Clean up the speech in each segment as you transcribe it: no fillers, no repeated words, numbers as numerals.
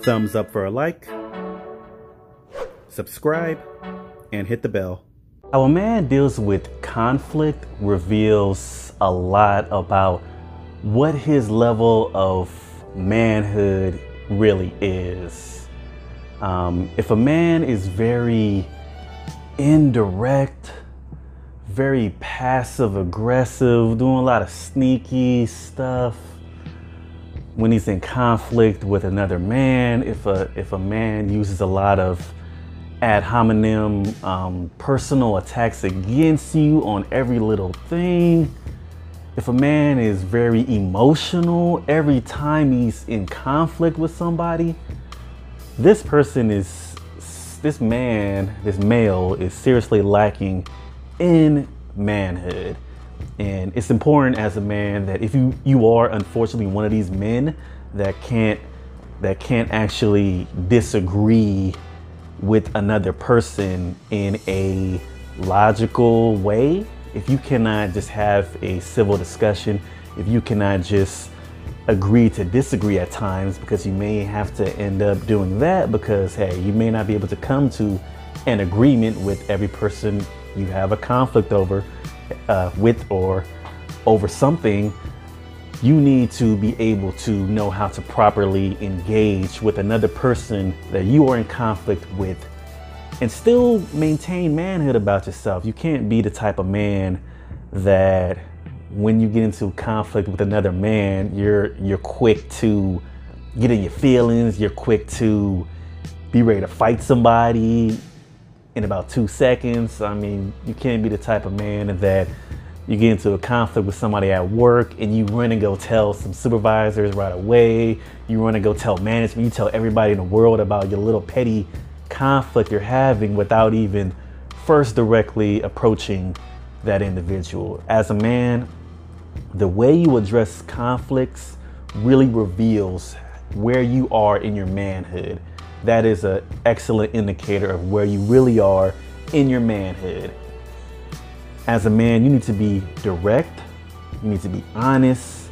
thumbs up for a like, subscribe, and hit the bell. How a man deals with conflict reveals a lot about what his level of manhood really is. If a man is very indirect, very passive aggressive, doing a lot of sneaky stuff when he's in conflict with another man, if a man uses a lot of ad hominem personal attacks against you on every little thing, if a man is very emotional every time he's in conflict with somebody, this male is seriously lacking in manhood. And it's important as a man that if you are unfortunately one of these men that can't actually disagree with another person in a logical way, if you cannot just have a civil discussion, if you cannot just agree to disagree at times, because you may have to end up doing that because, hey, you may not be able to come to an agreement with every person you have a conflict over with or over something. You need to be able to know how to properly engage with another person that you are in conflict with and still maintain manhood about yourself. You can't be the type of man that when you get into conflict with another man, you're quick to get in your feelings, you're quick to be ready to fight somebody in about 2 seconds. I mean, you can't be the type of man that you get into a conflict with somebody at work and you run and go tell some supervisors right away. You run and go tell management. You tell everybody in the world about your little petty conflict you're having without even first directly approaching that individual. As a man, the way you address conflicts really reveals where you are in your manhood. That is an excellent indicator of where you really are in your manhood. As a man, you need to be direct, you need to be honest,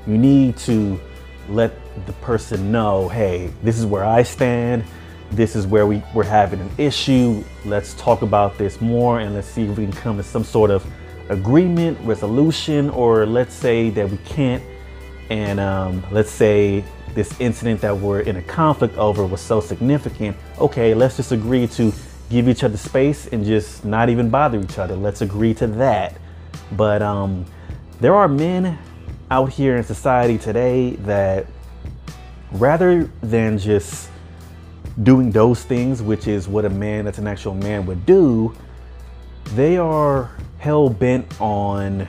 you need to let the person know, hey, this is where I stand, this is where we're having an issue, let's talk about this more and let's see if we can come to some sort of agreement, resolution, or let's say that we can't, and let's say this incident that we're in a conflict over was so significant, okay, let's just agree to give each other space and just not even bother each other. Let's agree to that. But there are men out here in society today that rather than just doing those things, which is what a man that's an actual man would do, they are hell-bent on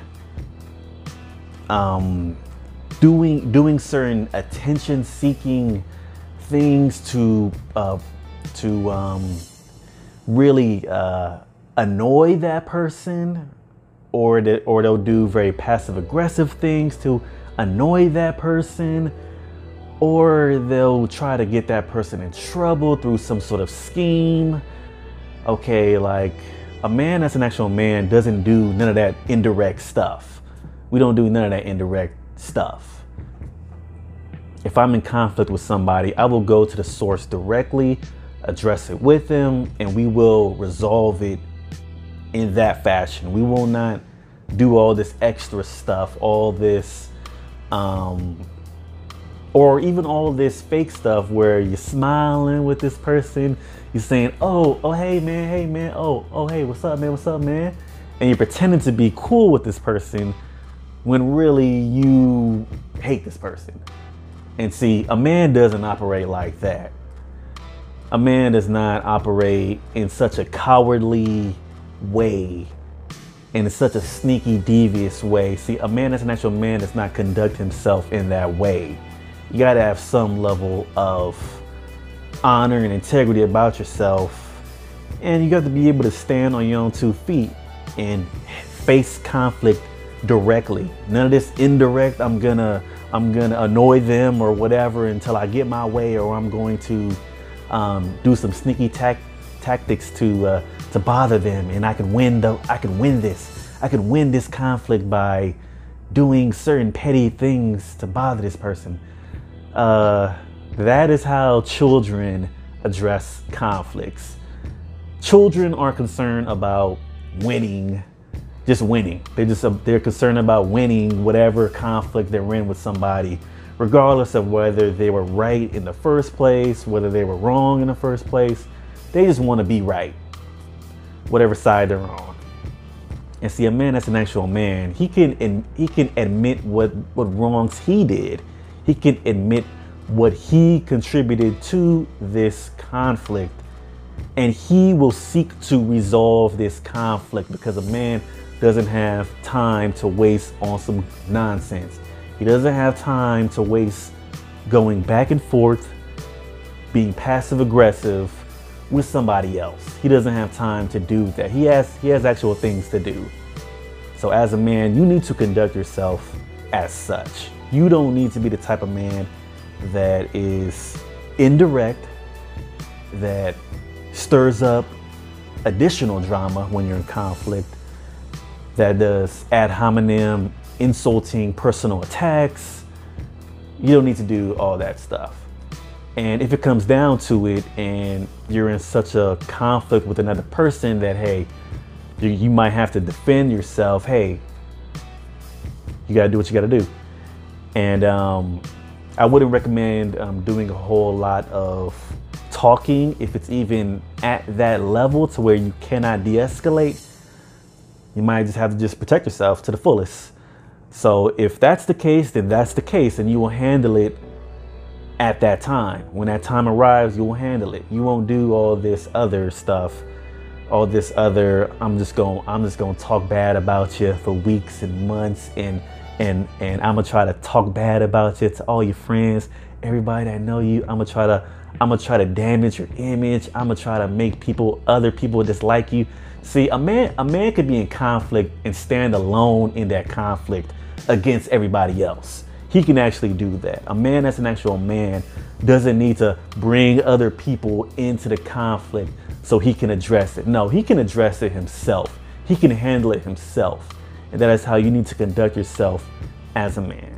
doing certain attention-seeking things to really annoy that person, or they'll do very passive-aggressive things to annoy that person, or they'll try to get that person in trouble through some sort of scheme. Okay, like a man that's an actual man doesn't do none of that indirect stuff. We don't do none of that indirect stuff. If I'm in conflict with somebody, I will go to the source directly, address it with them, and we will resolve it in that fashion. We will not do all this extra stuff, all this, or even all this fake stuff where you're smiling with this person, you're saying, oh, hey man, oh, hey, what's up, man? And you're pretending to be cool with this person when really you hate this person. And see, a man doesn't operate like that. A man does not operate in such a cowardly way, in such a sneaky, devious way. See, a man that's an actual man does not conduct himself in that way. You gotta have some level of honor and integrity about yourself, and you got to be able to stand on your own 2 feet and face conflict directly. None of this indirect, I'm gonna annoy them or whatever until I get my way, or I'm going to do some sneaky tactics to bother them, and I can win this conflict by doing certain petty things to bother this person. That is how children address conflicts. Children are concerned about winning, just winning. They're concerned about winning whatever conflict they're in with somebody, regardless of whether they were right in the first place, whether they were wrong in the first place. They just want to be right, whatever side they're on. And see, a man that's an actual man, he can admit what wrongs he did. He can admit what he contributed to this conflict, and he will seek to resolve this conflict, because a man doesn't have time to waste on some nonsense. He doesn't have time to waste going back and forth, being passive aggressive with somebody else. He doesn't have time to do that. He has actual things to do. So as a man, you need to conduct yourself as such. You don't need to be the type of man that is indirect, that stirs up additional drama when you're in conflict, that does ad hominem, insulting, personal attacks. You don't need to do all that stuff. And if it comes down to it and you're in such a conflict with another person that, hey, you might have to defend yourself, hey, you gotta do what you gotta do. And I wouldn't recommend doing a whole lot of talking if it's even at that level to where you cannot de-escalate. You might just have to just protect yourself to the fullest. So if that's the case, then that's the case, and you will handle it at that time. When that time arrives, you will handle it. You won't do all this other stuff, all this other, I'm just gonna talk bad about you for weeks and months, and I'm gonna try to talk bad about you to all your friends, everybody that know you. I'm gonna try to damage your image. I'm gonna try to make other people dislike you. See, a man could be in conflict and stand alone in that conflict against everybody else. He can actually do that. A man that's an actual man doesn't need to bring other people into the conflict so he can address it. No, he can address it himself. He can handle it himself. And that is how you need to conduct yourself as a man.